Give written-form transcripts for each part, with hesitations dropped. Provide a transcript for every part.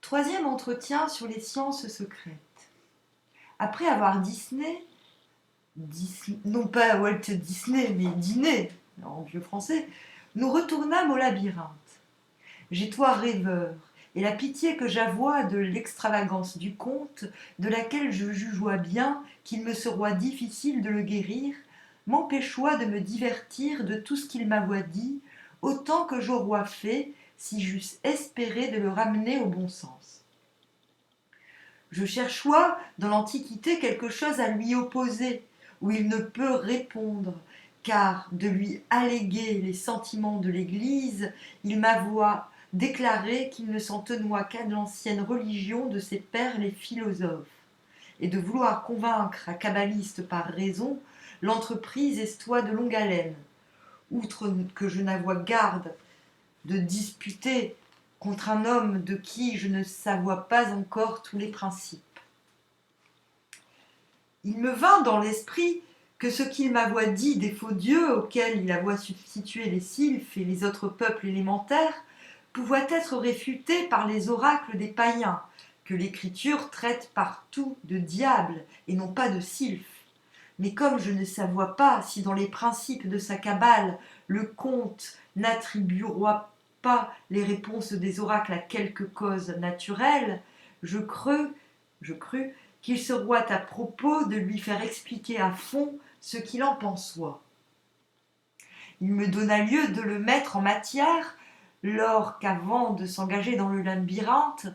Troisième entretien sur les sciences secrètes. Après avoir non pas Walt Disney, mais dîné, en vieux français, nous retournâmes au labyrinthe. J'ai toi rêveur, et la pitié que j'avois de l'extravagance du conte, de laquelle je jugeois bien qu'il me seroit difficile de le guérir, m'empêchoit de me divertir de tout ce qu'il m'avoit dit, autant que j'aurois fait si j'eusse espéré de le ramener au bon sens. Je cherchois dans l'Antiquité quelque chose à lui opposer, où il ne peut répondre, car de lui alléguer les sentiments de l'Église, il m'avoit déclaré qu'il ne s'en tenoit qu'à l'ancienne religion de ses pères les philosophes, et de vouloir convaincre un kabbaliste par raison, l'entreprise estoit de longue haleine. Outre que je n'avois garde de disputer contre un homme de qui je ne savois pas encore tous les principes. Il me vint dans l'esprit que ce qu'il m'avoit dit des faux dieux auxquels il avoit substitué les sylphes et les autres peuples élémentaires pouvait être réfuté par les oracles des païens, que l'écriture traite partout de diables et non pas de sylphes. Mais comme je ne savois pas si dans les principes de sa cabale le conte n'attribuera pas les réponses des oracles à quelque cause naturelle, je crus qu'il seroit à propos de lui faire expliquer à fond ce qu'il en pensoit. Il me donna lieu de le mettre en matière, lors qu'avant de s'engager dans le labyrinthe,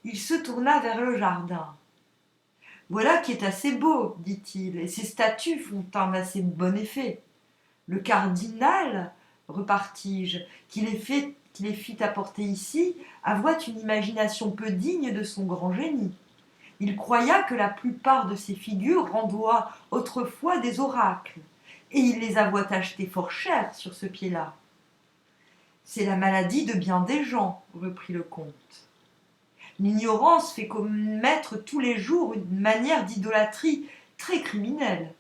il se tourna vers le jardin. Voilà qui est assez beau, dit-il, et ces statues font un assez bon effet. Le cardinal, repartis-je, qui les fit apporter ici, avoit une imagination peu digne de son grand génie. Il croya que la plupart de ces figures rendoient autrefois des oracles, et il les avoit achetées fort cher sur ce pied-là. C'est la maladie de bien des gens, reprit le comte. L'ignorance fait commettre tous les jours une manière d'idolâtrie très criminelle,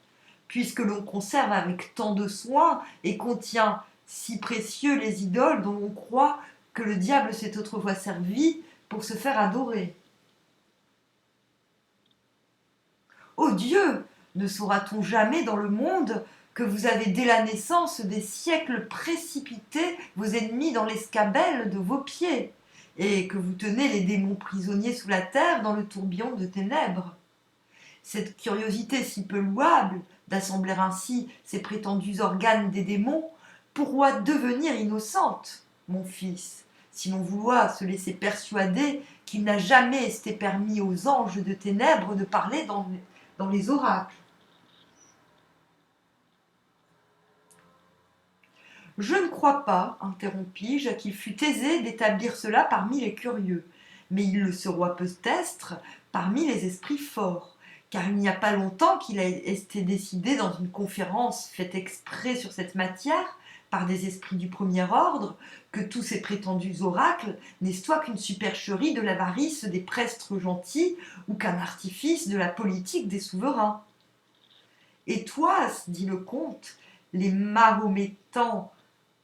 puisque l'on conserve avec tant de soin et contient si précieux les idoles dont on croit que le diable s'est autrefois servi pour se faire adorer. Ô Dieu, ne saura-t-on jamais dans le monde que vous avez dès la naissance des siècles précipité vos ennemis dans l'escabelle de vos pieds, et que vous tenez les démons prisonniers sous la terre dans le tourbillon de ténèbres. Cette curiosité si peu louable d'assembler ainsi ces prétendus organes des démons pourra devenir innocente, mon fils, si l'on vouloit se laisser persuader qu'il n'a jamais été permis aux anges de ténèbres de parler dans les oracles. Je ne crois pas, interrompis-je, qu'il fût aisé d'établir cela parmi les curieux, mais il le sera peut-être parmi les esprits forts, car il n'y a pas longtemps qu'il a été décidé dans une conférence faite exprès sur cette matière par des esprits du premier ordre, que tous ces prétendus oracles n'est soit qu'une supercherie de l'avarice des prestres gentils ou qu'un artifice de la politique des souverains. Et toi, dit le comte, les mahométans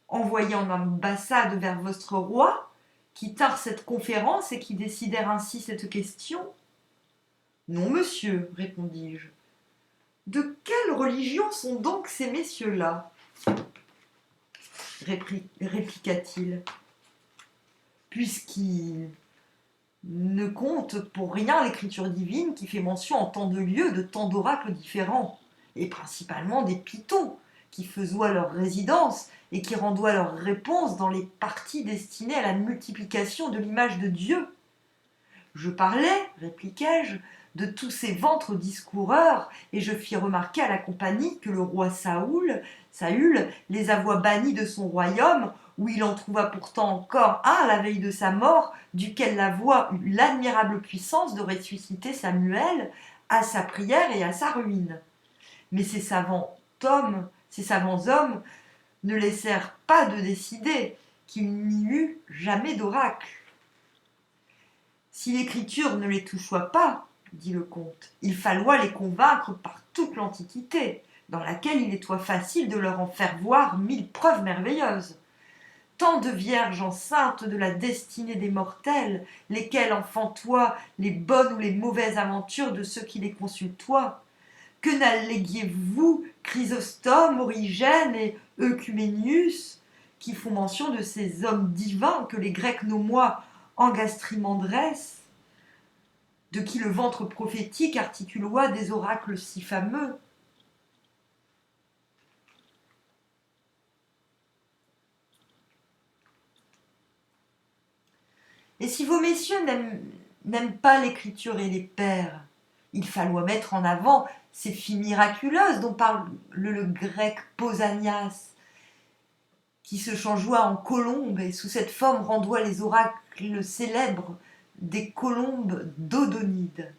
envoyés en ambassade vers votre roi, qui tinrent cette conférence et qui décidèrent ainsi cette question? Non, monsieur, répondis-je. De quelle religion sont donc ces messieurs-là? Répliqua-t-il. Puisqu'ils ne comptent pour rien l'écriture divine qui fait mention en tant de lieux de tant d'oracles différents, et principalement des pythons, qui faisoient leur résidence et qui rendoient leurs réponses dans les parties destinées à la multiplication de l'image de Dieu. Je parlais, répliquai-je, de tous ces ventres discoureurs, et je fis remarquer à la compagnie que le roi Saül les avoit bannis de son royaume, où il en trouva pourtant encore un à la veille de sa mort, duquel la voix eut l'admirable puissance de ressusciter Samuel à sa prière et à sa ruine. Mais ces savants hommes ne laissèrent pas de décider qu'il n'y eut jamais d'oracle. Si l'écriture ne les touchoit pas, dit le comte, il falloit les convaincre par toute l'Antiquité, dans laquelle il est facile de leur en faire voir 1000 preuves merveilleuses. tant de vierges enceintes de la destinée des mortels, lesquelles enfantoient les bonnes ou les mauvaises aventures de ceux qui les consultoient. Que n'alléguiez-vous Chrysostome, Origène et Eucuménius, qui font mention de ces hommes divins que les Grecs nommoient Angastrimandrès, de qui le ventre prophétique articuloit des oracles si fameux. Et si vos messieurs n'aiment pas l'écriture et les pères, il falloit mettre en avant ces filles miraculeuses dont parle le grec Pausanias, qui se changeoit en colombe et sous cette forme rendoit les oracles célèbres des colombes d'Odonide.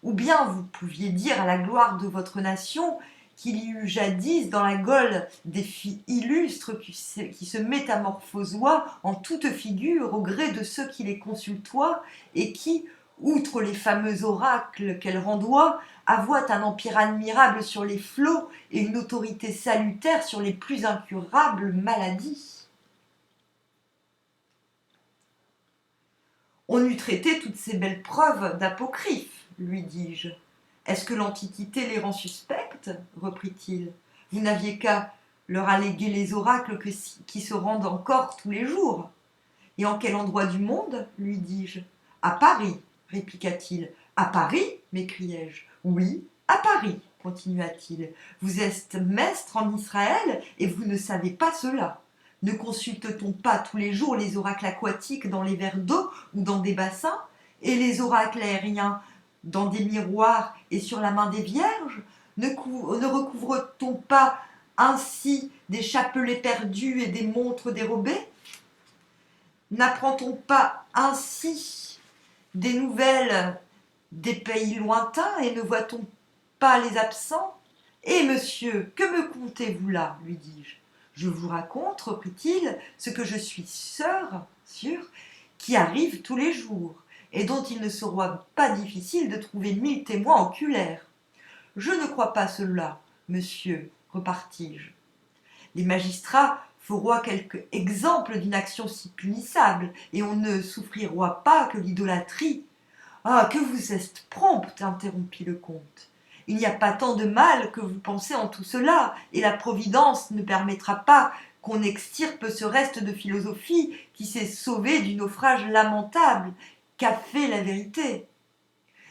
Ou bien vous pouviez dire à la gloire de votre nation qu'il y eut jadis dans la Gaule des filles illustres qui se métamorphosoient en toute figure au gré de ceux qui les consultoient et qui, outre les fameux oracles qu'elles rendoient, avouent un empire admirable sur les flots et une autorité salutaire sur les plus incurables maladies. On eût traité toutes ces belles preuves d'apocryphes, lui dis-je. Est-ce que l'Antiquité les rend suspectes ? Reprit-il. Vous n'aviez qu'à leur alléguer les oracles qui se rendent encore tous les jours. Et en quel endroit du monde ? Lui dis-je. À Paris, répliqua-t-il. À Paris ? M'écriai-je. Oui, à Paris, continua-t-il. Vous êtes maître en Israël et vous ne savez pas cela. Ne consulte-t-on pas tous les jours les oracles aquatiques dans les vers d'eau ou dans des bassins, et les oracles aériens dans des miroirs et sur la main des vierges ? Ne recouvre-t-on pas ainsi des chapelets perdus et des montres dérobées ? N'apprend-on pas ainsi des nouvelles des pays lointains et ne voit-on pas les absents ? Eh monsieur, que me contez-vous là ? Lui dis-je. Je vous raconte, reprit-il, ce que je suis sûr, qui arrive tous les jours, et dont il ne sera pas difficile de trouver 1000 témoins oculaires. Je ne crois pas cela, monsieur, repartis-je. Les magistrats feront quelque exemple d'une action si punissable, et on ne souffrira pas que l'idolâtrie. Ah, que vous êtes prompte, interrompit le comte. Il n'y a pas tant de mal que vous pensez en tout cela, et la Providence ne permettra pas qu'on extirpe ce reste de philosophie qui s'est sauvé du naufrage lamentable qu'a fait la vérité.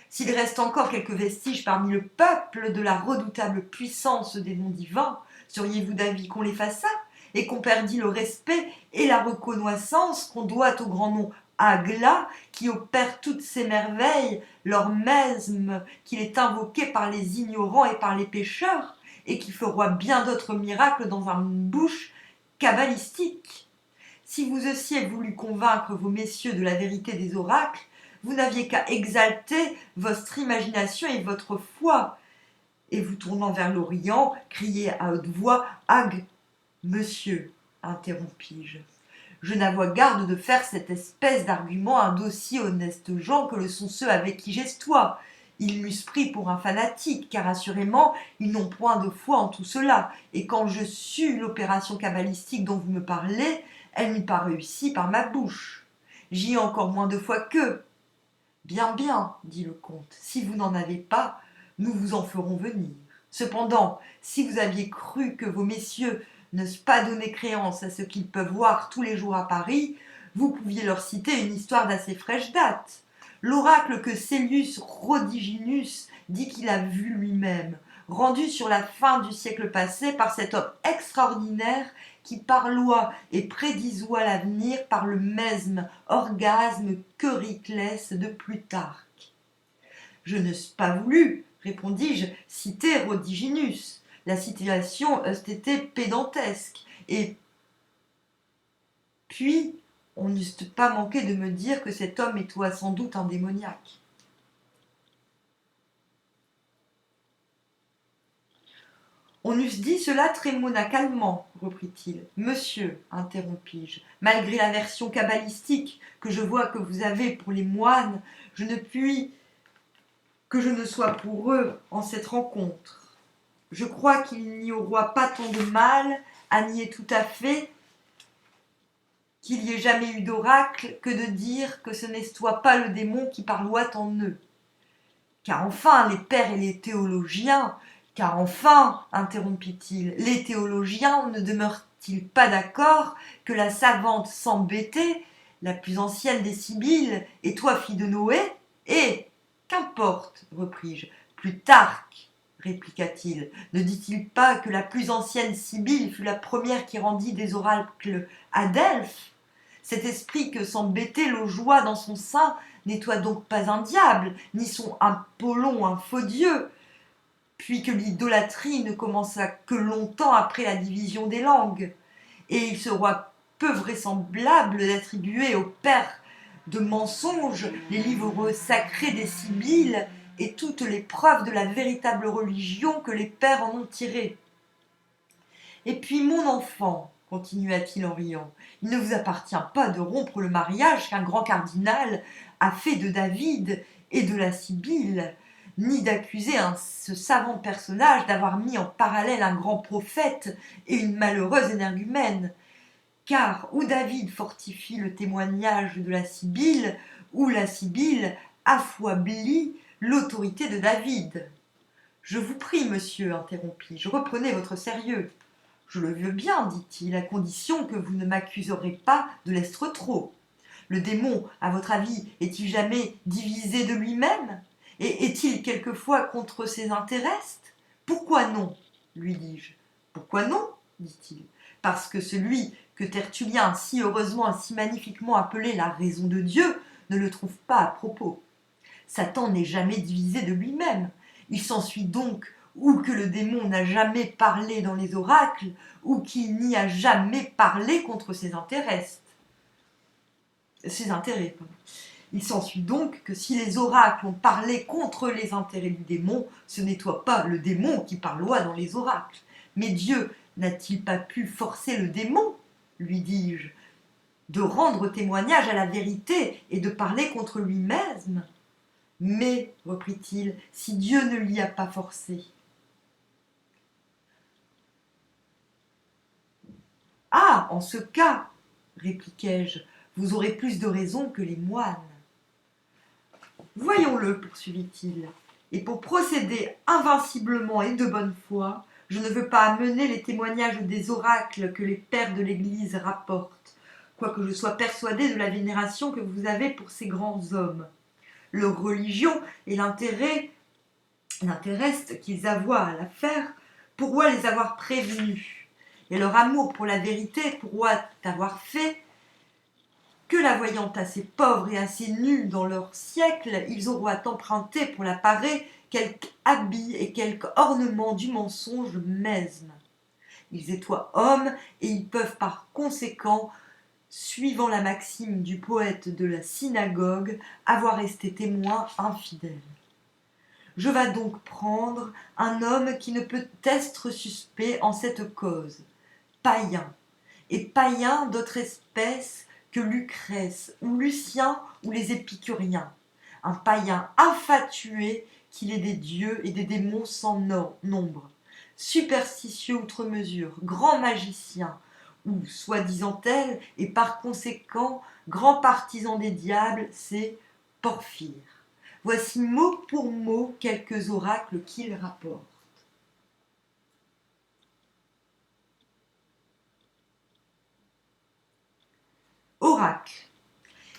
S'il reste encore quelques vestiges parmi le peuple de la redoutable puissance des noms divins, seriez-vous d'avis qu'on l'effaçât et qu'on perdît le respect et la reconnaissance qu'on doit au grand nom Agla, qui opère toutes ces merveilles, lors même qu'il est invoqué par les ignorants et par les pécheurs, et qui fera bien d'autres miracles dans une bouche cabalistique. Si vous eussiez voulu convaincre vos messieurs de la vérité des oracles, vous n'aviez qu'à exalter votre imagination et votre foi, et vous tournant vers l'Orient, crier à haute voix « Ag, monsieur !» interrompis-je. Je n'avois garde de faire cette espèce d'argument à d'aussi honnêtes gens que le sont ceux avec qui j'estoie. Ils m'eussent pris pour un fanatique, car assurément, ils n'ont point de foi en tout cela, et quand je sus l'opération cabalistique dont vous me parlez, elle n'eut pas réussi par ma bouche. J'y ai encore moins de foi qu'eux. Bien, bien, dit le comte, si vous n'en avez pas, nous vous en ferons venir. Cependant, si vous aviez cru que vos messieurs n'eussent pas donné créance à ce qu'ils peuvent voir tous les jours à Paris, vous pouviez leur citer une histoire d'assez fraîche date. L'oracle que Célius Rhodiginus dit qu'il a vu lui-même, rendu sur la fin du siècle passé par cet homme extraordinaire qui parloit et prédisoit l'avenir par le mesme orgasme qu'Euriclès de Plutarque. Je n'eusse pas voulu, répondis-je, citer Rhodiginus. La situation eût été pédantesque, et puis on n'eût pas manqué de me dire que cet homme était sans doute un démoniaque. On eût dit cela très monacalement, reprit-il. Monsieur, interrompis-je, malgré l'aversion cabalistique que je vois que vous avez pour les moines, je ne puis que je ne sois pour eux en cette rencontre. Je crois qu'il n'y aura pas tant de mal à nier tout à fait qu'il y ait jamais eu d'oracle que de dire que ce n'est toi pas le démon qui parloit en eux. Car enfin, les pères et les théologiens, car enfin, interrompit-il, les théologiens ne demeurent-ils pas d'accord que la savante s'embêtait, la plus ancienne des Sibylles, et toi fille de Noé, et, qu'importe, repris-je, Plutarque, répliqua-t-il, ne dit-il pas que la plus ancienne Sibylle fut la première qui rendit des oracles à Delphes? Cet esprit que s'embêter le joie dans son sein n'est toi donc pas un diable, ni son Apollon un faux dieu, puis que l'idolâtrie ne commença que longtemps après la division des langues, et il sera peu vraisemblable d'attribuer au père de mensonges les livres sacrés des Sibylles et toutes les preuves de la véritable religion que les pères en ont tirées. Et puis, mon enfant, continua-t-il en riant, il ne vous appartient pas de rompre le mariage qu'un grand cardinal a fait de David et de la Sibylle, ni d'accuser ce savant personnage d'avoir mis en parallèle un grand prophète et une malheureuse énergumène. Car ou David fortifie le témoignage de la Sibylle, ou la Sibylle affaiblit l'autorité de David. Je vous prie, monsieur, interrompis-je, reprenez votre sérieux. Je le veux bien, dit-il, à condition que vous ne m'accuserez pas de l'être trop. Le démon, à votre avis, est-il jamais divisé de lui-même? Et est-il quelquefois contre ses intérêts? Pourquoi non? Lui dis-je. Pourquoi non? dit-il. Parce que celui que Tertullien si heureusement et si magnifiquement appelé la raison de Dieu ne le trouve pas à propos. Satan n'est jamais divisé de lui-même. Il s'ensuit donc ou que le démon n'a jamais parlé dans les oracles, ou qu'il n'y a jamais parlé contre ses intérêts. Il s'ensuit donc que si les oracles ont parlé contre les intérêts du démon, ce n'est toi pas le démon qui parloit dans les oracles. Mais Dieu n'a-t-il pas pu forcer le démon, lui dis-je, de rendre témoignage à la vérité et de parler contre lui-même? Mais, reprit-il, si Dieu ne l'y a pas forcé. Ah, en ce cas, répliquai-je, vous aurez plus de raison que les moines. Voyons-le, poursuivit-il, et pour procéder invinciblement et de bonne foi, je ne veux pas amener les témoignages des oracles que les pères de l'Église rapportent, quoique je sois persuadé de la vénération que vous avez pour ces grands hommes. Leur religion et l'intérêt qu'ils avoient à la faire pourroient les avoir prévenus, et leur amour pour la vérité pourroit avoir fait que la voyant assez pauvre et assez nue dans leur siècle, ils auront à emprunter pour la parer quelque habit et quelque ornement du mensonge mesme. Ils étoient hommes, et ils peuvent par conséquent, suivant la maxime du poète de la synagogue, avoir resté témoins infidèles. Je vas donc prendre un homme qui ne peut être suspect en cette cause, païen, et païen d'autre espèce que Lucrèce, ou Lucien, ou les épicuriens, un païen infatué qu'il est des dieux et des démons sans nombre, superstitieux outre mesure, grand magicien, ou, soi-disant tel, et par conséquent, grand partisan des diables, c'est Porphyre. Voici mot pour mot quelques oracles qu'il rapporte. Oracle.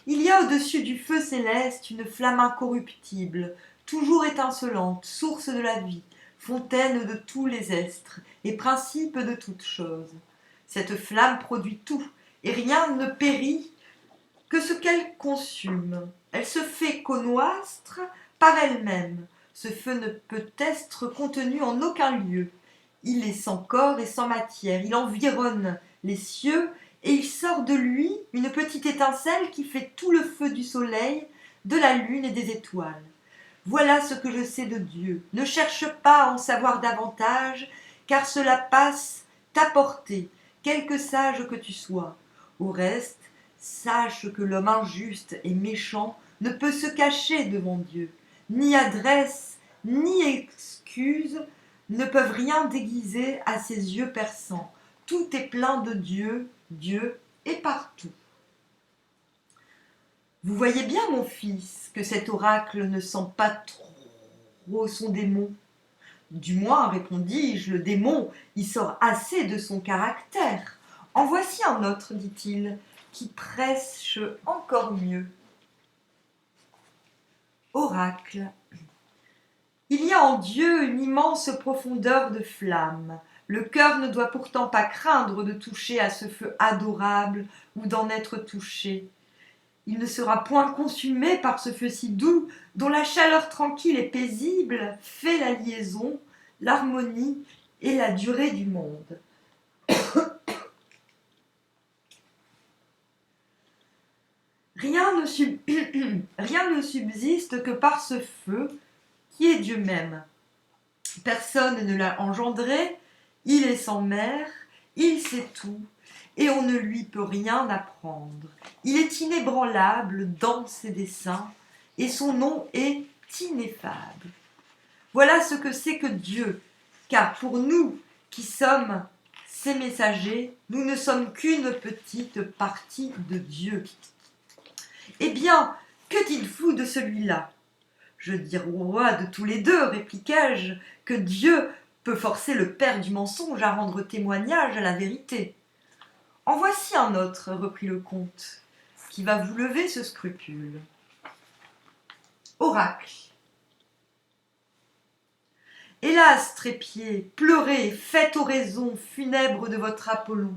Il y a au-dessus du feu céleste une flamme incorruptible, toujours étincelante, source de la vie, fontaine de tous les estres et principe de toutes choses. Cette flamme produit tout, et rien ne périt que ce qu'elle consume. Elle se fait connoître par elle-même. Ce feu ne peut être contenu en aucun lieu. Il est sans corps et sans matière. Il environne les cieux, et il sort de lui une petite étincelle qui fait tout le feu du soleil, de la lune et des étoiles. Voilà ce que je sais de Dieu. Ne cherche pas à en savoir davantage, car cela passe ta portée, quelque sage que tu sois. Au reste, sache que l'homme injuste et méchant ne peut se cacher devant Dieu. Ni adresse, ni excuse ne peuvent rien déguiser à ses yeux perçants. Tout est plein de Dieu, Dieu est partout. Vous voyez bien, mon fils, que cet oracle ne sent pas trop son démon. Du moins, répondis-je, le démon y sort assez de son caractère. En voici un autre, dit-il, qui prêche encore mieux. Oracle. Il y a en Dieu une immense profondeur de flamme. Le cœur ne doit pourtant pas craindre de toucher à ce feu adorable ou d'en être touché. Il ne sera point consumé par ce feu si doux, dont la chaleur tranquille et paisible fait la liaison, l'harmonie et la durée du monde. Rien ne subsiste que par ce feu qui est Dieu même. Personne ne l'a engendré, il est sans mère, il sait tout, et on ne lui peut rien apprendre. Il est inébranlable dans ses desseins, et son nom est ineffable. Voilà ce que c'est que Dieu, car pour nous qui sommes ses messagers, nous ne sommes qu'une petite partie de Dieu. Eh bien, que dites-vous de celui-là ? Je dirai de tous les deux, répliquai-je, que Dieu peut forcer le père du mensonge à rendre témoignage à la vérité. En voici un autre, reprit le comte, qui va vous lever ce scrupule. Oracle. Hélas, trépied, pleurez, faites oraison funèbre de votre Apollon.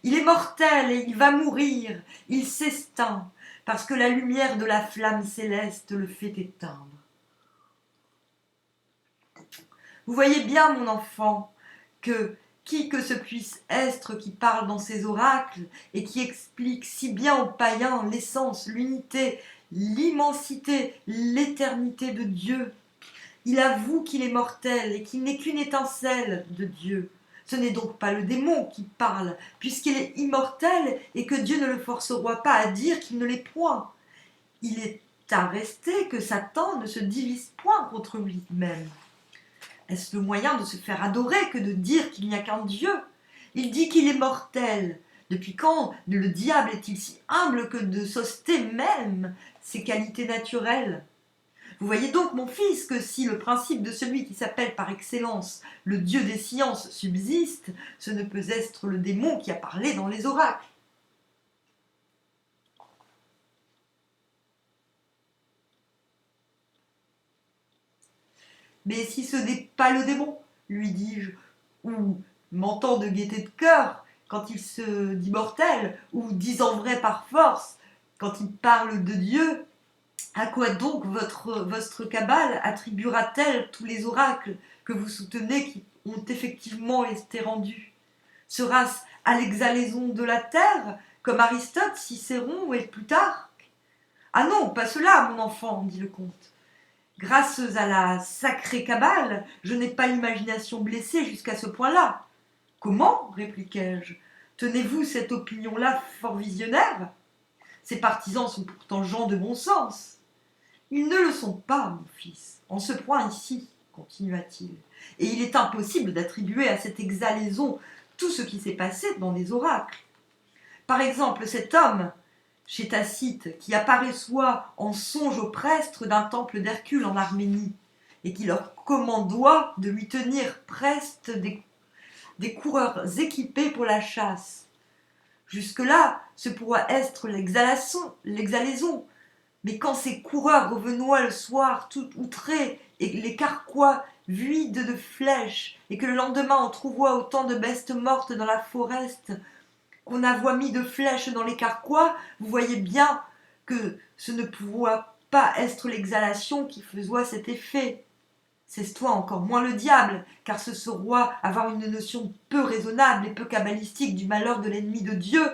Il est mortel et il va mourir, il s'esteint, parce que la lumière de la flamme céleste le fait éteindre. Vous voyez bien, mon enfant, que qui que ce puisse être qui parle dans ces oracles et qui explique si bien aux païens l'essence, l'unité, l'immensité, l'éternité de Dieu, il avoue qu'il est mortel et qu'il n'est qu'une étincelle de Dieu. Ce n'est donc pas le démon qui parle, puisqu'il est immortel et que Dieu ne le forcera pas à dire qu'il ne l'est point. Il est à rester que Satan ne se divise point contre lui-même. Est-ce le moyen de se faire adorer que de dire qu'il n'y a qu'un Dieu ? Il dit qu'il est mortel. Depuis quand le diable est-il si humble que de s'oster même ses qualités naturelles ? Vous voyez donc, mon fils, que si le principe de celui qui s'appelle par excellence le Dieu des sciences subsiste, ce ne peut être le démon qui a parlé dans les oracles. Mais si ce n'est pas le démon, lui dis-je, ou mentant de gaieté de cœur quand il se dit mortel, ou disant vrai par force quand il parle de Dieu, à quoi donc votre cabale attribuera-t-elle tous les oracles que vous soutenez qui ont effectivement été rendus ? Sera-ce à l'exhalaison de la terre, comme Aristote, Cicéron et Plutarque ? Ah non, pas cela, mon enfant, dit le comte. Grâce à la sacrée cabale, je n'ai pas l'imagination blessée jusqu'à ce point-là. Comment ? répliquai-je. Tenez-vous cette opinion-là fort visionnaire ? Ses partisans sont pourtant gens de bon sens. Ils ne le sont pas, mon fils, en ce point ici, continua-t-il, et il est impossible d'attribuer à cette exhalaison tout ce qui s'est passé dans les oracles. Par exemple, cet homme, chez Tacite, qui apparaît soit en songe au prestre d'un temple d'Hercule en Arménie, et qui leur commandoit de lui tenir preste des coureurs équipés pour la chasse. Jusque-là, ce pourra être l'exhalaison, mais quand ces coureurs revenoient le soir tout outrés, et les carquois vides de flèches, et que le lendemain on trouvoit autant de bestes mortes dans la forest, qu'on avoit mis de flèches dans les carquois, vous voyez bien que ce ne pourra pas être l'exhalation qui faisoit cet effet. C'est toi encore moins le diable, car ce sera avoir une notion peu raisonnable et peu cabalistique du malheur de l'ennemi de Dieu,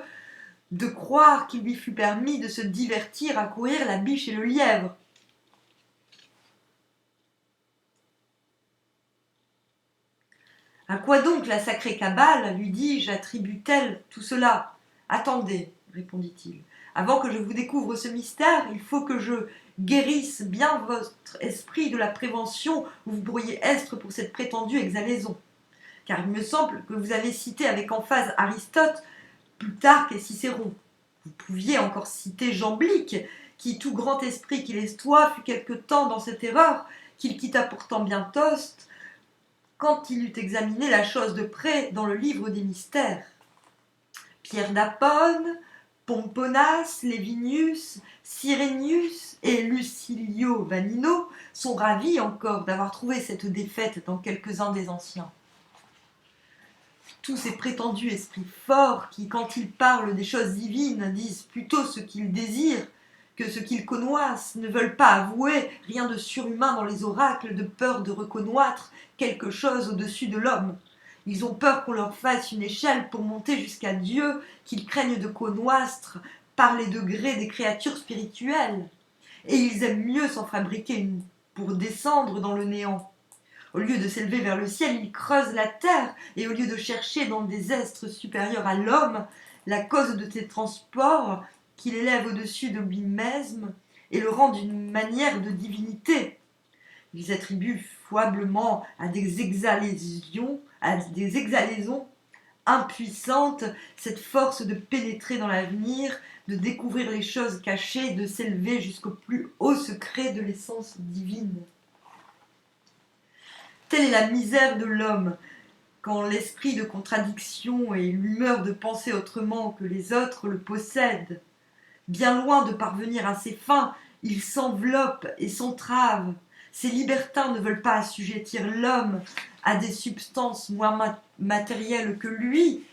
de croire qu'il lui fut permis de se divertir à courir la biche et le lièvre. À quoi donc la sacrée cabale, lui dis-je, attribue-t-elle tout cela ? Attendez, répondit-il, avant que je vous découvre ce mystère, il faut que je guérisse bien votre esprit de la prévention où vous pourriez être pour cette prétendue exhalaison. Car il me semble que vous avez cité avec emphase Aristote, Plutarque et Cicéron. Vous pouviez encore citer Jamblique, qui, tout grand esprit qu'il estoit, fut quelque temps dans cette erreur, qu'il quitta pourtant bien tost, quand il eut examiné la chose de près dans le livre des mystères. Pierre d'Apone, Pomponas, Lévinius, Cyrenius et Lucilio Vanino sont ravis encore d'avoir trouvé cette défaite dans quelques-uns des anciens. Tous ces prétendus esprits forts qui, quand ils parlent des choses divines, disent plutôt ce qu'ils désirent que ce qu'ils connoissent, ne veulent pas avouer rien de surhumain dans les oracles de peur de reconnaître quelque chose au-dessus de l'homme. Ils ont peur qu'on leur fasse une échelle pour monter jusqu'à Dieu, qu'ils craignent de connoître par les degrés des créatures spirituelles. Et ils aiment mieux s'en fabriquer une pour descendre dans le néant. Au lieu de s'élever vers le ciel, ils creusent la terre, et au lieu de chercher dans des êtres supérieurs à l'homme la cause de ces transports qu'il élève au-dessus de lui-même et le rend d'une manière de divinité. Ils attribuent fouablement à des exhalaisons impuissantes cette force de pénétrer dans l'avenir, de découvrir les choses cachées, de s'élever jusqu'au plus haut secret de l'essence divine. Telle est la misère de l'homme, quand l'esprit de contradiction et l'humeur de penser autrement que les autres le possèdent. Bien loin de parvenir à ses fins, il s'enveloppe et s'entrave. Ces libertins ne veulent pas assujettir l'homme à des substances moins matérielles que lui,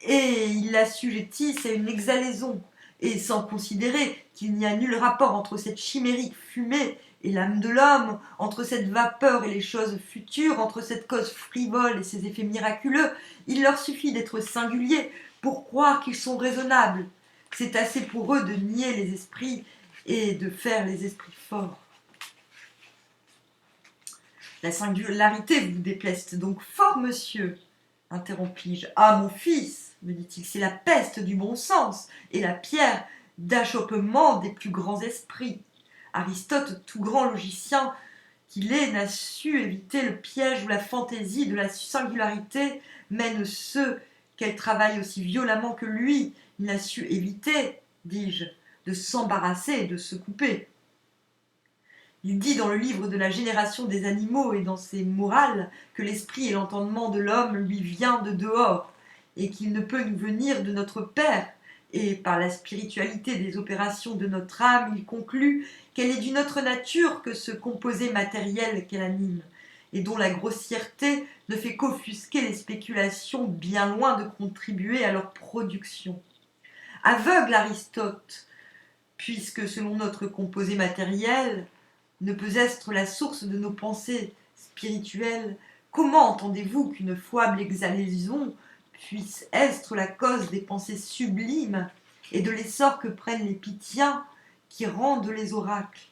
et ils l'assujettissent à une exhalaison, et sans considérer qu'il n'y a nul rapport entre cette chimérique fumée et l'âme de l'homme, entre cette vapeur et les choses futures, entre cette cause frivole et ses effets miraculeux, il leur suffit d'être singuliers pour croire qu'ils sont raisonnables. C'est assez pour eux de nier les esprits et de faire les esprits forts. La singularité vous déplaise donc fort, monsieur, interrompis-je. Ah, mon fils, me dit-il, c'est la peste du bon sens et la pierre d'achoppement des plus grands esprits. Aristote, tout grand logicien qu'il est, n'a su éviter le piège où la fantaisie de la singularité mène ceux qu'elle travaille aussi violemment que lui. Il n'a su éviter, dis-je, de s'embarrasser et de se couper. Il dit dans le livre de la génération des animaux et dans ses morales que l'esprit et l'entendement de l'homme lui vient de dehors et qu'il ne peut nous venir de notre Père. Et par la spiritualité des opérations de notre âme, il conclut qu'elle est d'une autre nature que ce composé matériel qu'elle anime, et dont la grossièreté ne fait qu'offusquer les spéculations bien loin de contribuer à leur production. Aveugle Aristote, puisque selon notre composé matériel ne peut être la source de nos pensées spirituelles, comment entendez-vous qu'une fouable exhalaison puisse être la cause des pensées sublimes et de l'essor que prennent les Pythiens qui rendent les oracles?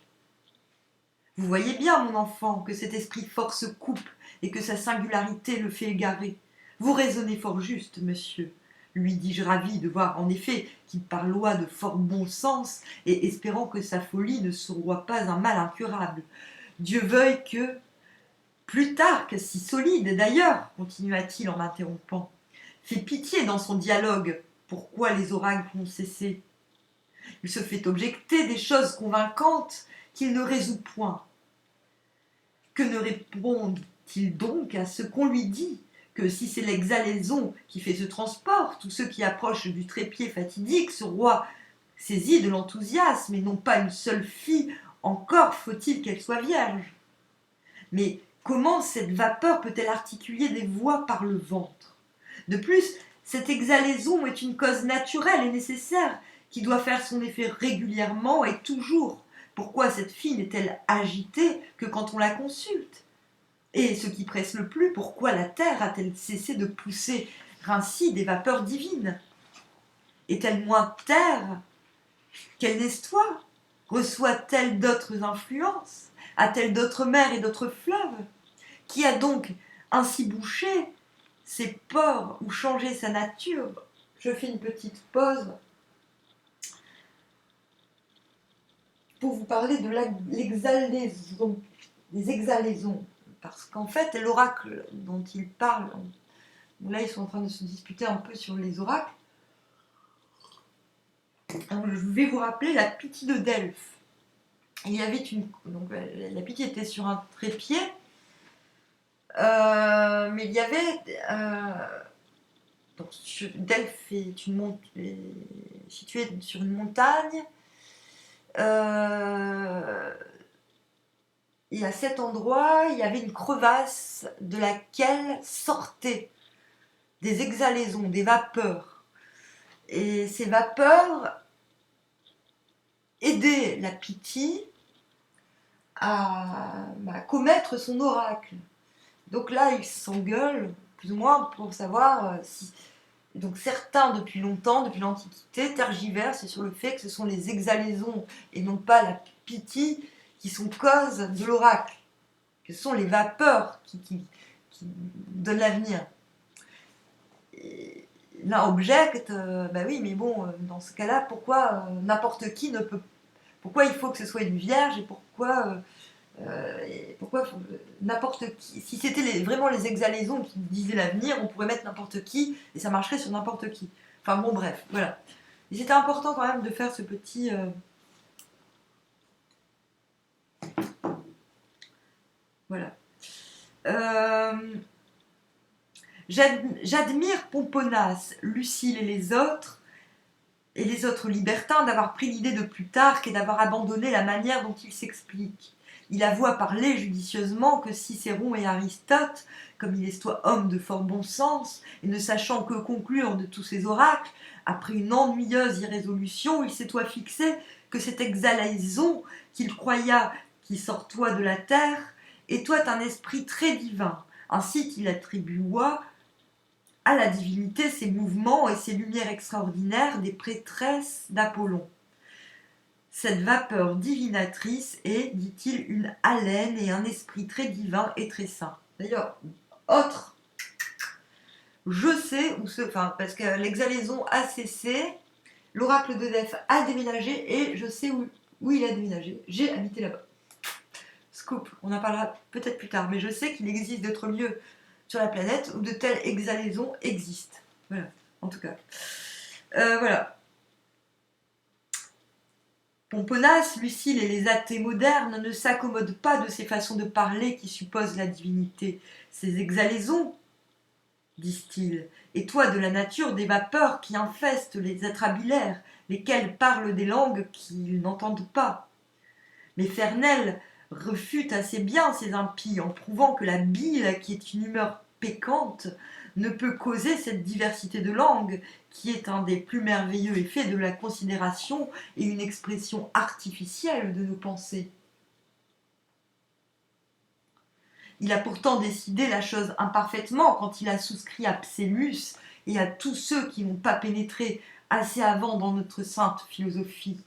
Vous voyez bien, mon enfant, que cet esprit fort se coupe et que sa singularité le fait égarer. Vous raisonnez fort juste, monsieur, lui dis-je ravi de voir en effet qu'il parloit de fort bon sens et espérant que sa folie ne soit pas un mal incurable. Dieu veuille que... Plutarque, si solide d'ailleurs, continua-t-il en m'interrompant, fait pitié dans son dialogue. Pourquoi les oracles ont cessé? Il se fait objecter des choses convaincantes qu'il ne résout point. Que ne répond-il donc à ce qu'on lui dit? Que si c'est l'exhalaison qui fait ce transport, tous ceux qui approchent du trépied fatidique, ce roi saisi de l'enthousiasme, et non pas une seule fille, encore faut-il qu'elle soit vierge. Mais comment cette vapeur peut-elle articuler des voix par le ventre? De plus, cette exhalaison est une cause naturelle et nécessaire, qui doit faire son effet régulièrement et toujours. Pourquoi cette fille n'est-elle agitée que quand on la consulte? Et ce qui presse le plus, pourquoi la terre a-t-elle cessé de pousser ainsi des vapeurs divines? Est-elle moins terre qu'elle n'estoit? Reçoit-elle d'autres influences? A-t-elle d'autres mers et d'autres fleuves? Qui a donc ainsi bouché ses pores ou changé sa nature? Je fais une petite pause pour vous parler de l'exhalaison, des exhalaisons. Parce qu'en fait, l'oracle dont il parle, là ils sont en train de se disputer un peu sur les oracles. Alors, je vais vous rappeler la Pythie de Delphes. il y avait donc la pitié était sur un trépied, mais il y avait donc Delphes est située sur une montagne. Et à cet endroit, il y avait une crevasse de laquelle sortaient des exhalaisons, des vapeurs. Et ces vapeurs aidaient la Pythie à commettre son oracle. Donc là, ils s'engueulent, plus ou moins, pour savoir si... Donc certains, depuis longtemps, depuis l'Antiquité, tergiversent sur le fait que ce sont les exhalaisons et non pas la Pythie qui sont cause de l'oracle, que ce sont les vapeurs qui donnent l'avenir. Et l'un objecte, bah oui, mais bon, dans ce cas-là, pourquoi n'importe qui ne peut... Pourquoi il faut que ce soit une vierge et pourquoi n'importe qui... Si c'était vraiment les exhalaisons qui disaient l'avenir, on pourrait mettre n'importe qui et ça marcherait sur n'importe qui. Enfin bon, bref, voilà. Et c'était important quand même de faire ce petit... Voilà. J'admire Pomponas, Lucile et les autres libertins d'avoir pris l'idée de Plutarque et d'avoir abandonné la manière dont il s'explique. Il avoue à parler judicieusement que Cicéron et Aristote, comme il est soit homme de fort bon sens, et ne sachant que conclure de tous ces oracles, après une ennuyeuse irrésolution, il s'étoit fixé que cette exhalaison qu'il croya qui sortoit de la terre étoit un esprit très divin, ainsi qu'il attribua à la divinité ses mouvements et ses lumières extraordinaires des prêtresses d'Apollon. Cette vapeur divinatrice est, dit-il, une haleine et un esprit très divin et très saint. D'ailleurs, autre, je sais où ce... Enfin, parce que l'exhalaison a cessé, l'oracle de Delphes a déménagé et je sais où il a déménagé. J'ai habité là-bas. Scoop, on en parlera peut-être plus tard, mais je sais qu'il existe d'autres lieux sur la planète où de telles exhalaisons existent. Voilà, en tout cas. Voilà. Pomponas, Lucile et les athées modernes ne s'accommodent pas de ces façons de parler qui supposent la divinité. Ces exhalaisons, disent-ils, et toi de la nature des vapeurs qui infestent les atrabilaires, lesquels parlent des langues qu'ils n'entendent pas. Mais Fernel refute assez bien ces impies en prouvant que la bile, qui est une humeur pécante, ne peut causer cette diversité de langues, qui est un des plus merveilleux effets de la considération et une expression artificielle de nos pensées. Il a pourtant décidé la chose imparfaitement quand il a souscrit à Psellus et à tous ceux qui n'ont pas pénétré assez avant dans notre sainte philosophie.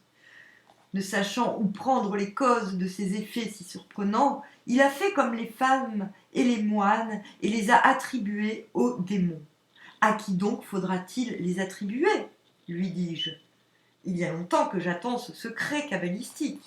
Ne sachant où prendre les causes de ces effets si surprenants, il a fait comme les femmes et les moines et les a attribués aux démons. À qui donc faudra-t-il les attribuer, lui dis-je. Il y a longtemps que j'attends ce secret cabalistique.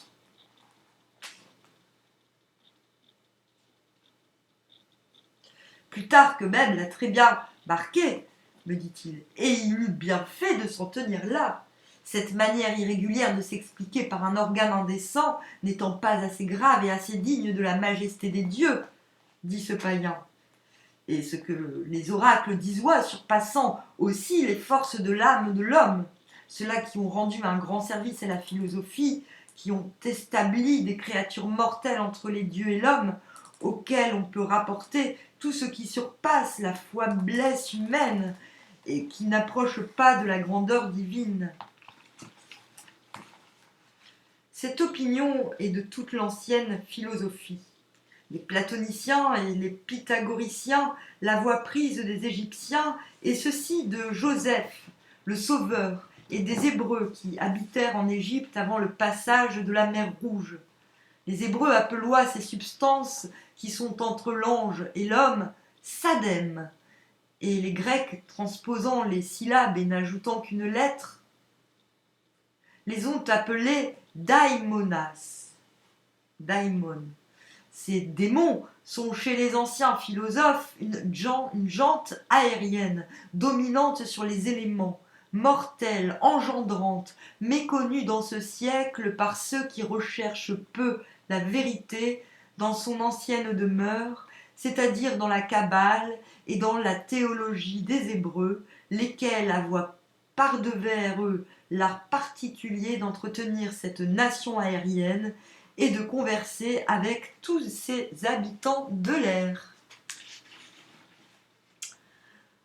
Plutarque même l'a très bien marqué, me dit-il, et il eut bien fait de s'en tenir là. Cette manière irrégulière de s'expliquer par un organe indécent n'étant pas assez grave et assez digne de la majesté des dieux, dit ce païen. Et ce que les oracles d'Isois surpassant aussi les forces de l'âme de l'homme, ceux-là qui ont rendu un grand service à la philosophie, qui ont établi des créatures mortelles entre les dieux et l'homme, auxquels on peut rapporter tout ce qui surpasse la faiblesse humaine et qui n'approche pas de la grandeur divine. Cette opinion est de toute l'ancienne philosophie. Les platoniciens et les pythagoriciens la voient prise des Égyptiens, et ceci de Joseph, le Sauveur, et des Hébreux qui habitèrent en Égypte avant le passage de la mer Rouge. Les Hébreux appeloient ces substances qui sont entre l'ange et l'homme sadem, et les Grecs, transposant les syllabes et n'ajoutant qu'une lettre, les ont appelés daimonas. Daimon. Ces démons sont chez les anciens philosophes une jante aérienne, dominante sur les éléments, mortelle, engendrante, méconnue dans ce siècle par ceux qui recherchent peu la vérité dans son ancienne demeure, c'est-à-dire dans la Kabbale et dans la théologie des Hébreux, lesquels avoient par-devers eux l'art particulier d'entretenir cette nation aérienne et de converser avec tous ses habitants de l'air.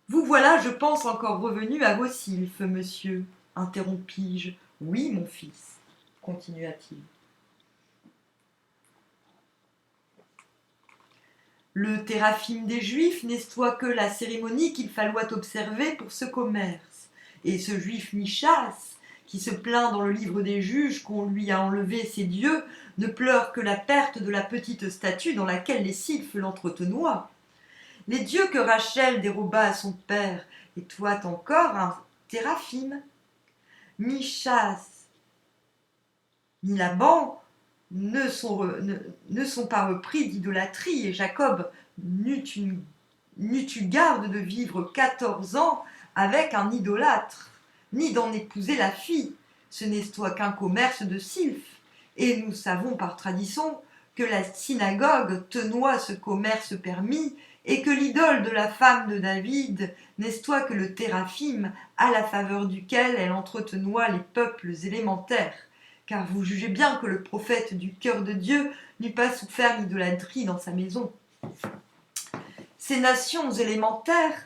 Vous voilà, je pense, encore revenu à vos sylphes, monsieur, interrompis-je. Oui, mon fils, continua-t-il. Le téraphim des Juifs n'est-ce que la cérémonie qu'il falloit observer pour ce commerce. Et ce juif Michas, qui se plaint dans le livre des juges qu'on lui a enlevé ses dieux, ne pleure que la perte de la petite statue dans laquelle les sylphes l'entretenoient. Les dieux que Rachel déroba à son père, et toi encore un téraphim. Michas ni Laban ne sont pas repris d'idolâtrie, et Jacob n'eut-tu garde de vivre 14 ans avec un idolâtre, ni d'en épouser la fille. Ce n'est toi qu'un commerce de sylphes, et nous savons par tradition que la synagogue tenoit ce commerce permis, et que l'idole de la femme de David n'est-ce toi que le téraphim à la faveur duquel elle entretenoit les peuples élémentaires. Car vous jugez bien que le prophète du cœur de Dieu n'eût pas souffert l'idolâtrie dans sa maison. Ces nations élémentaires,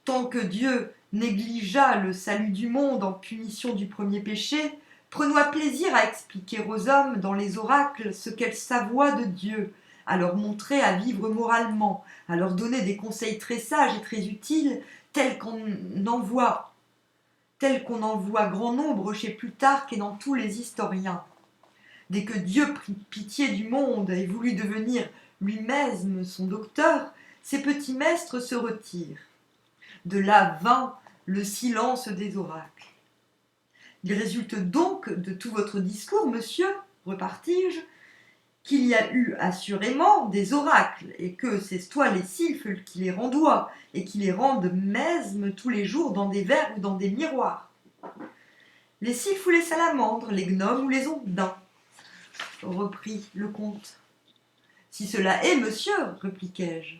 tant que Dieu négligea le salut du monde en punition du premier péché, prenoient plaisir à expliquer aux hommes dans les oracles ce qu'elles savoient de Dieu, à leur montrer à vivre moralement, à leur donner des conseils très sages et très utiles, tels qu'on en voit grand nombre chez Plutarque et dans tous les historiens. Dès que Dieu prit pitié du monde et voulut devenir lui-même son docteur, ses petits maîtres se retirent. De là vint le silence des oracles. Il résulte donc de tout votre discours, monsieur, repartis-je, qu'il y a eu assurément des oracles, et que c'est toi les sylphes qui les rendoient, et qui les rendent mesmes tous les jours dans des verres ou dans des miroirs. Les sylphes ou les salamandres, les gnomes ou les ondins, reprit le comte. Si cela est, monsieur, répliquai-je,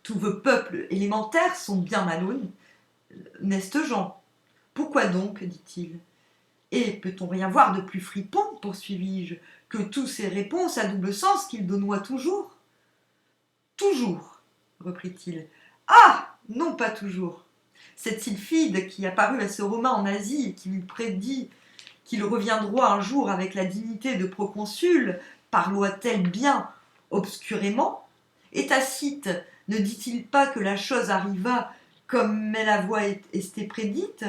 tous vos peuples élémentaires sont bien malhonnêtes gens. Pourquoi donc, dit-il. Et peut-on rien voir de plus fripon, poursuivis-je, que tous ces réponses à double sens qu'il donnoit toujours. Toujours, reprit-il. Ah, non pas toujours. Cette sylphide qui apparut à ce Romain en Asie et qui lui prédit qu'il reviendra un jour avec la dignité de proconsul, parloit-elle bien obscurément? Et Tacite ne dit-il pas que la chose arriva comme elle avoit été prédite?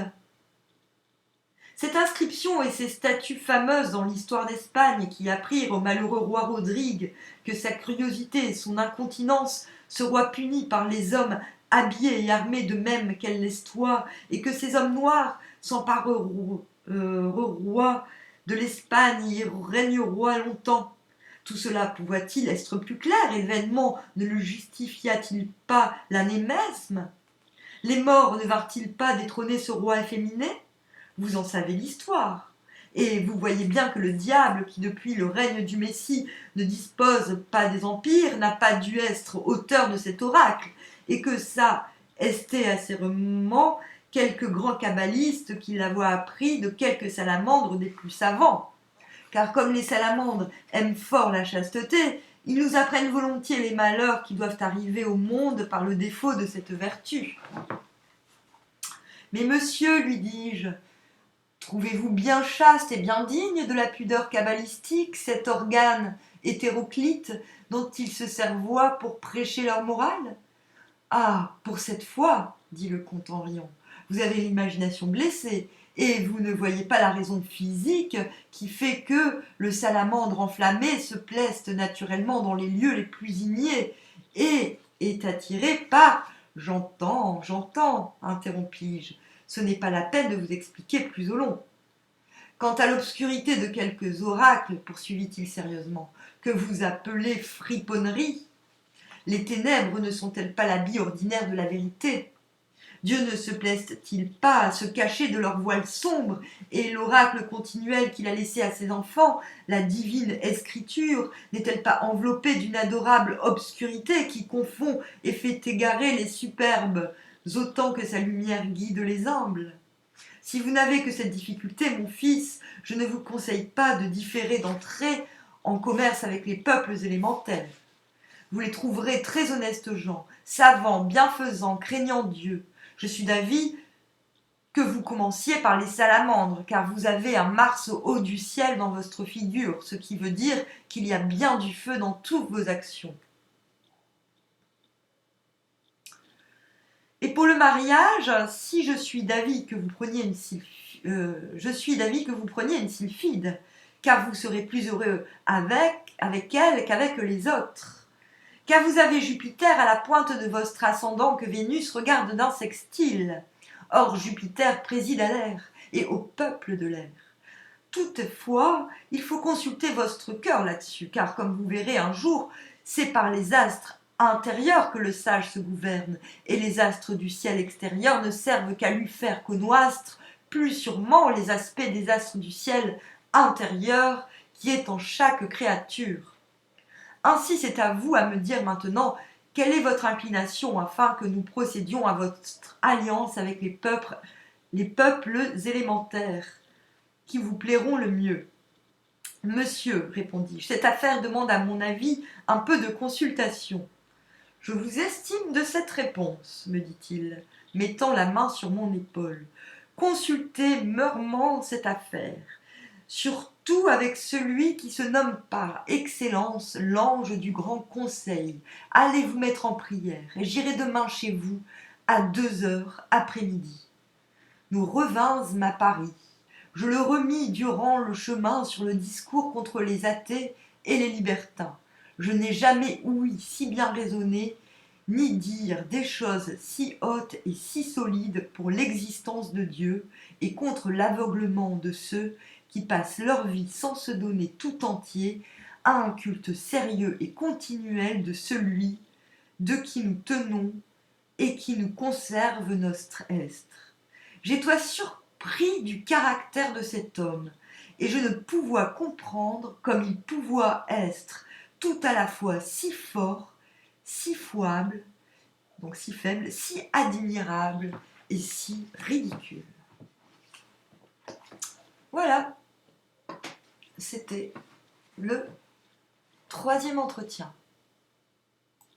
Cette inscription et ces statues fameuses dans l'histoire d'Espagne qui apprirent au malheureux roi Rodrigue que sa curiosité et son incontinence seraient punies par les hommes habillés et armés de même qu'elle l'estoit, et que ces hommes noirs s'empareront roi de l'Espagne et régneront longtemps. Tout cela pouvait-il être plus clair, et vainement ne le justifia-t-il pas l'année mesme? Les morts ne vinrent-ils pas détrôner ce roi efféminé? Vous en savez l'histoire. Et vous voyez bien que le diable, qui depuis le règne du Messie ne dispose pas des empires, n'a pas dû être auteur de cet oracle, et que ça estait assurément quelques grands kabbalistes qui l'avoient appris de quelques salamandres des plus savants. Car comme les salamandres aiment fort la chasteté, ils nous apprennent volontiers les malheurs qui doivent arriver au monde par le défaut de cette vertu. Mais monsieur, lui dis-je, trouvez-vous bien chaste et bien digne de la pudeur kabbalistique cet organe hétéroclite dont ils se servoient pour prêcher leur morale? Ah, pour cette fois, dit le comte en riant, vous avez l'imagination blessée, et vous ne voyez pas la raison physique qui fait que le salamandre enflammé se plaise naturellement dans les lieux les plus igniers et est attiré par... J'entends, interrompis-je. Ce n'est pas la peine de vous expliquer plus au long. Quant à l'obscurité de quelques oracles, poursuivit-il sérieusement, que vous appelez friponnerie, les ténèbres ne sont-elles pas l'habit ordinaire de la vérité? Dieu ne se plaise-t-il pas à se cacher de leur voile sombre, et l'oracle continuel qu'il a laissé à ses enfants, la divine écriture, n'est-elle pas enveloppée d'une adorable obscurité qui confond et fait égarer les superbes autant que sa lumière guide les humbles? Si vous n'avez que cette difficulté, mon fils, je ne vous conseille pas de différer d'entrer en commerce avec les peuples élémentaires. Vous les trouverez très honnêtes gens, savants, bienfaisants, craignant Dieu. Je suis d'avis que vous commenciez par les salamandres, car vous avez un Mars au haut du ciel dans votre figure, ce qui veut dire qu'il y a bien du feu dans toutes vos actions. Et pour le mariage, si je suis d'avis que vous preniez une sylphide, car vous serez plus heureux avec elle qu'avec les autres. Car vous avez Jupiter à la pointe de votre ascendant que Vénus regarde d'un sextile. Or Jupiter préside à l'air et au peuple de l'air. Toutefois, il faut consulter votre cœur là-dessus, car comme vous verrez un jour, c'est par les astres intérieurs que le sage se gouverne, et les astres du ciel extérieur ne servent qu'à lui faire connaître plus sûrement les aspects des astres du ciel intérieur qui est en chaque créature. Ainsi, c'est à vous à me dire maintenant quelle est votre inclination afin que nous procédions à votre alliance avec les peuples élémentaires qui vous plairont le mieux. Monsieur, répondis-je, cette affaire demande à mon avis un peu de consultation. Je vous estime de cette réponse, me dit-il, mettant la main sur mon épaule. Consultez mûrement cette affaire. Surtout avec celui qui se nomme par excellence l'ange du grand conseil. Allez vous mettre en prière, et j'irai demain chez vous à 2 heures après-midi. Nous revînmes à Paris. Je le remis durant le chemin sur le discours contre les athées et les libertins. Je n'ai jamais ouï si bien raisonner, ni dire des choses si hautes et si solides pour l'existence de Dieu et contre l'aveuglement de ceux qui passent leur vie sans se donner tout entier à un culte sérieux et continuel de celui de qui nous tenons et qui nous conserve notre être. J'étais surpris du caractère de cet homme, et je ne pouvais comprendre comme il pouvait être tout à la fois si fort, si faible, donc si faible, si admirable et si ridicule. Voilà, c'était le 3e entretien.